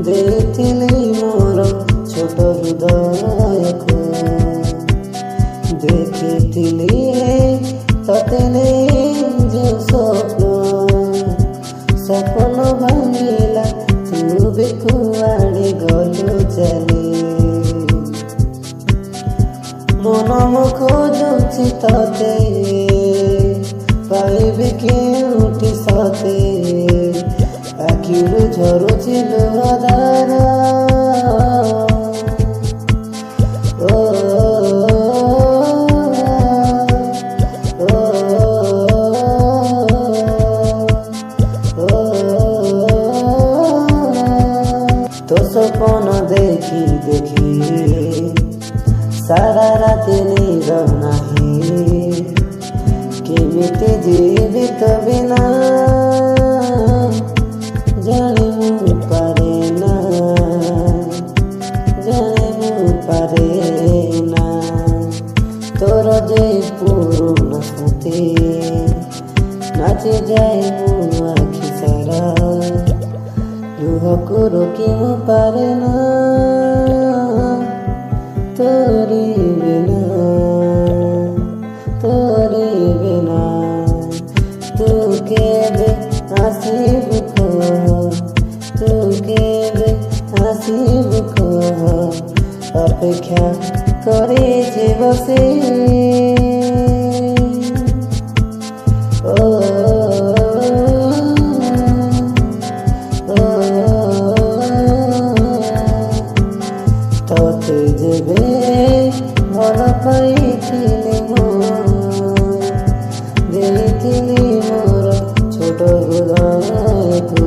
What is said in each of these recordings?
ଦେଇଥିଲି ମୋର ଛୋଟ ହୃଦୟକୁ। ଦେଖିଥିଲି ତତେ ନେଇ ଯେଉଁ ସପନ ଭାଙ୍ଗିଲା, ତୁ ବି କୁଆଡ଼େ ଗଲୁ ଚାଲି। ମନ ମୁଁ ଖୋଜୁଛି ତତେ, ପାଇବି କେଉଁଠି ସତେ, ଆଖିରୁ ଝରୁଛି ଲୁହଧାର। তো সপন দেখি দেখি সারা রাতে নিଦ ନାହିଁ, କେମିତି ଯିବି ତୋ ବିନା ଜାଣି ମୁଁ ପାରେ ନା, ଜାଣି ମୁଁ ପାରେ ନା। ତୋର ଯେ ପୁରୁଣା ସ୍ମୃତି ନାଚିଯାଏ ମୋ ଆଖି ସାରା, ଲୁହକୁ ରୋକି ମୁଁ ପାରେ ନା। ତୋରି ବିନା, ତୋରି ବିନା ତୁ କେବେ ଆସିବୁ କହ, ତୁ କେବେ ଆସିବୁ କହ, ଅପେକ୍ଷା କରିଛି ବସି। ତତେ ଯେବେ ଭଲ ପାଇଥିଲି ମୁଁ, ଦେଇଥିଲି ମୋର ଛୋଟ ହୃଦୟକୁ।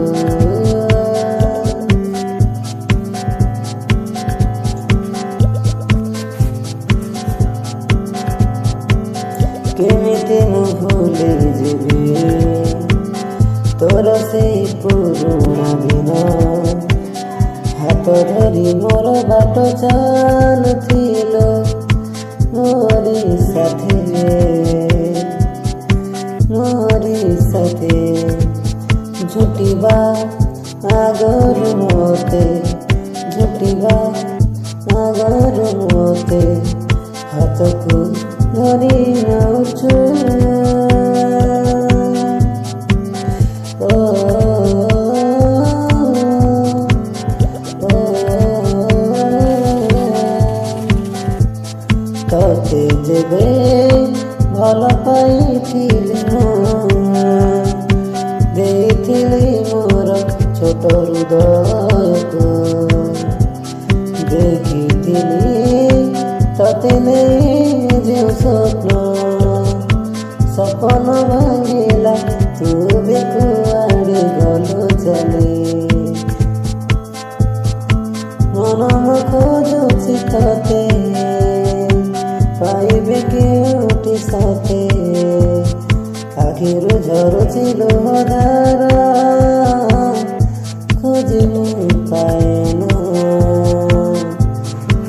କେମିତି ମୁଁ ଭୁଲି ଯିବି ତୋର ସେଇ ପୁରୁଣା ଦିନ, ହାତ ଧରି ମୋର ବାଟ ଚାଲୁଥିଲ ମୋରି ସାଥିରେ, ମୋରି ସାଥି। ଝୁଟିବା ଆଗରୁ ମୋତେ, ଝୁଟିବା ଆଗରୁ ମୋତେ ହାତକୁ ଧରି ନେଉଛୁ। ତତେ ଯେବେ ଭଲ ପାଇଥିଲି ମୁଁ, ଦେଇଥିଲି ମୋର ଛୋଟ ହୃଦୟକୁ। ଦେଖିଥିଲି ତତେ ନେଇ ଯେଉଁ ସପନ ଭାଙ୍ଗିଲା, ତୁ ବି କୁଆଡ଼େ ଗଲୁ ଚାଲି। ମନ ମୁଁ ଖୋଜୁଛି ତତେ, ପାଇବି କେଉଁଠି ସତେ, ଆଖିରୁ ଝରୁଛି ଲୁହଧାର। ଖୋଜି ମୁଁ ପାଏ ନା,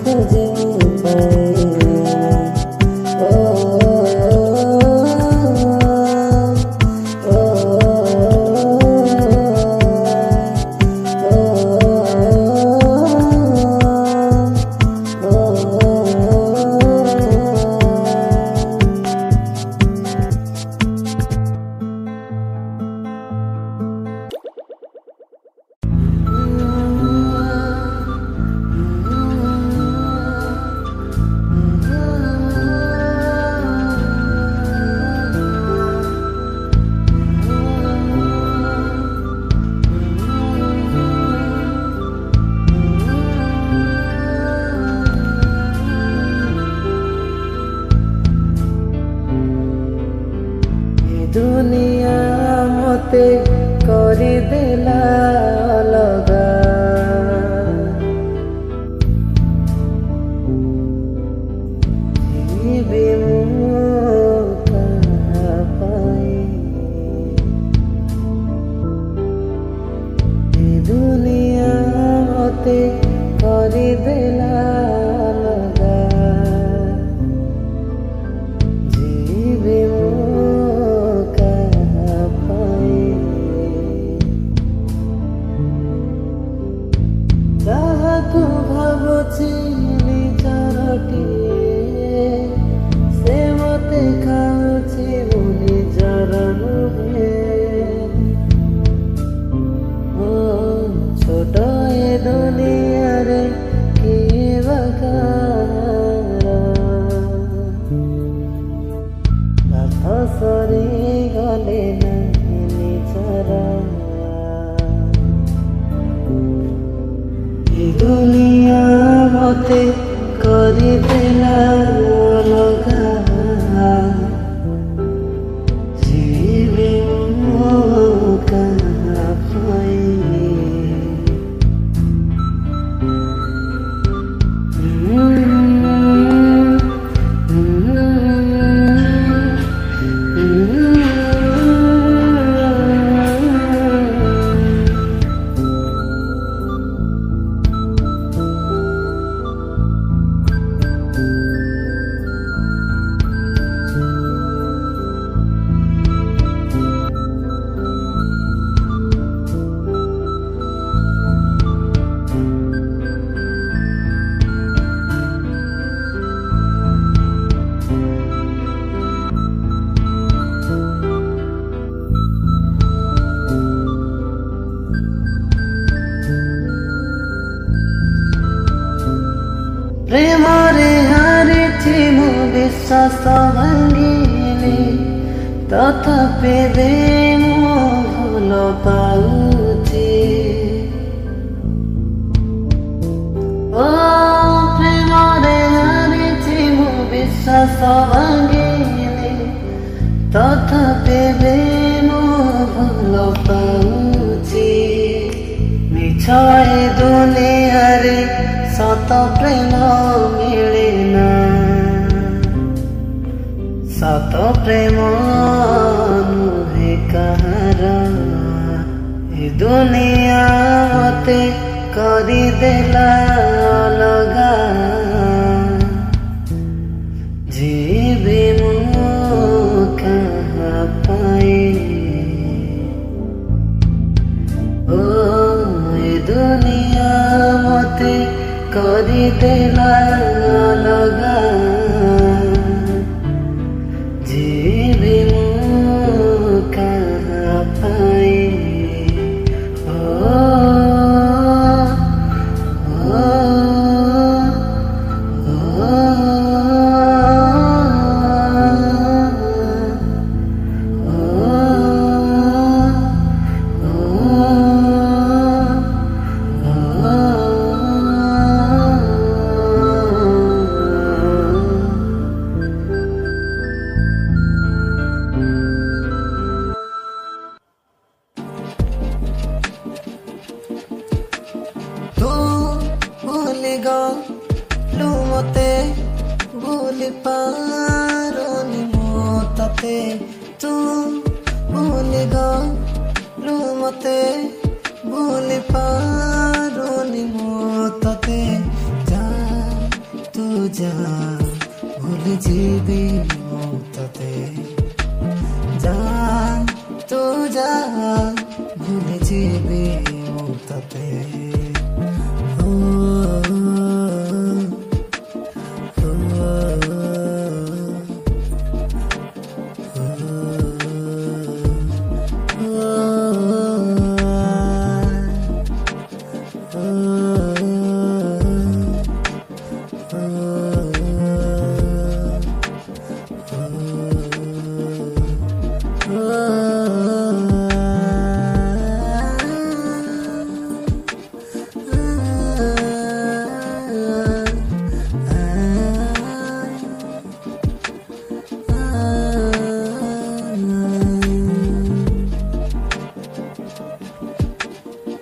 ଖୋଜି ମୁଁ ପାଏ ନା। दुनिया मते କରିଦେଲା ଅଲଗା, ଯିବି ମୁଁ କାହା ପାଇଁ। ଦୁନିଆ ମତେ କରିଦେଲା ଅଲଗା, ଯିବି ମୁଁ ଭାବୁଛି ନିଜରଟିଏ ସେ ମତେ ଖାଉଛି ମୁଁ ନିଜର ନୁହେଁ ଛୋଟ ଏ ଦୁନିଆରେ କିଏ ବା କାହାର ବାଟ ସରିଗଲେ ନାହିଁ ନିଜର ଏ ଦୁନିଆ ମତେ କରିଦେଲା ଅଲଗା ଯିବି ମୁଁ କାହା ପାଇଁ ପ୍ରେମରେ ହାରିଛି ମୁଁ ବିଶ୍ୱାସ ଭାଙ୍ଗିଲି ତଥାପି ବି ମୁଁ ଭଲ ପାଉଛି ଓ ପ୍ରେମରେ ହାରିଛି ମୁଁ ବିଶ୍ୱାସ ଭାଙ୍ଗିଲି ତଥାପି ବି ମୁଁ ଭଲ ପାଉଛି ମିଛ ଏ ଦୁନିଆରେ ସତ ପ୍ରେମ ମିଳେ ନା ସତ ପ୍ରେମ ନୁହେଁ କାହାର ଏ ଦୁନିଆ ମତେ କରିଦେଲା ଅଲଗା ଯିବି ମୁଁ କାହା ପାଇଁ ଓ ଏ ଦୁନିଆ ମତେ କରିଦେଲା ଅଲଗା ଯିବି ମୁଁ କାହା ପାଇଁ ଗଲୁ ମତେ ଭୁଲି ପାରୁନି ମୁଁ ତତେ ତୁ ଭୁଲି ଗଲୁ ମତେ ଭୁଲି ପାରୁନି ମୁଁ ତତେ ଯା ତୁ ଯା ଭୁଲି ଯିବି ମୁଁ ତତେ ଯା ତୁ ଯା ଭୁଲି ଯିବି ମୁଁ ତତେ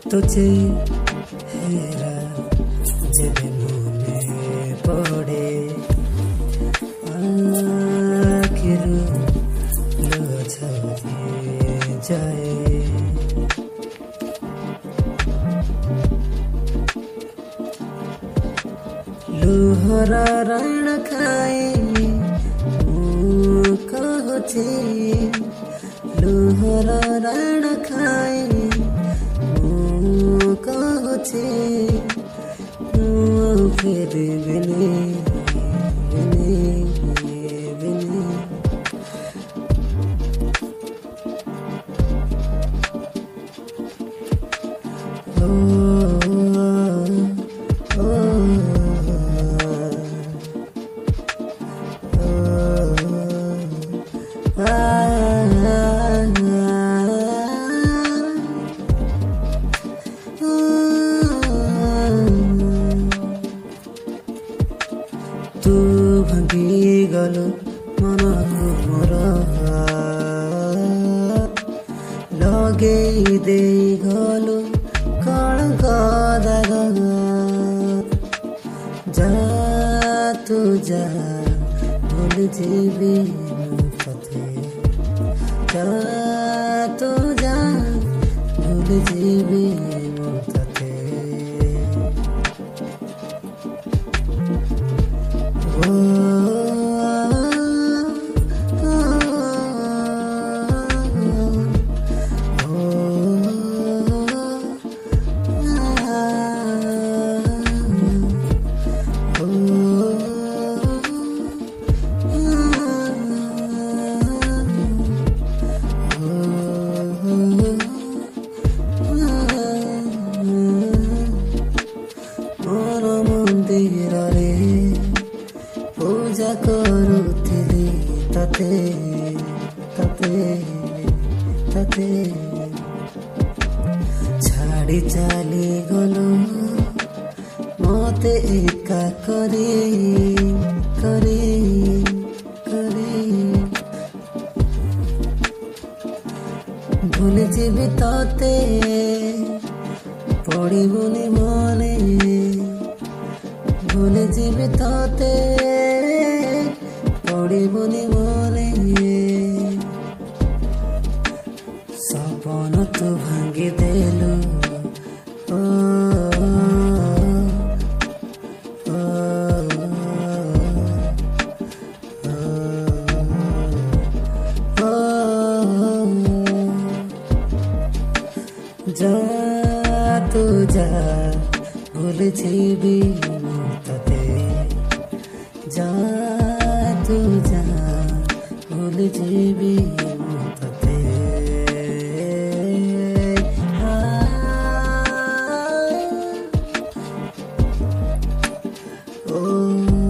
तुझे हेरा जब मने पड़े आखिर लो छाए जाए लुहरा रण खाए कहचे लुहरा रण खाए कहचे ফেরবিনি বিনি বিনি ও ও तू भांगी गलु मनकु मोर लगे दे गलु कणक दाग जा तू जा भूल जीवी पथे जा तू जा भूल जीवी पथे मंदिर पूजा करुथिली तते तते तते छाड़ी चली गलु मते एका करी करी करी भूल जीवी तते पड़िबुनि मने भूल जीवी तते पड़िबुनि मने सपन तू भांगी देलु ओ ओ ओ जा तू जा भूल जीवी तते जा तू जा भूल जीवी तते ओ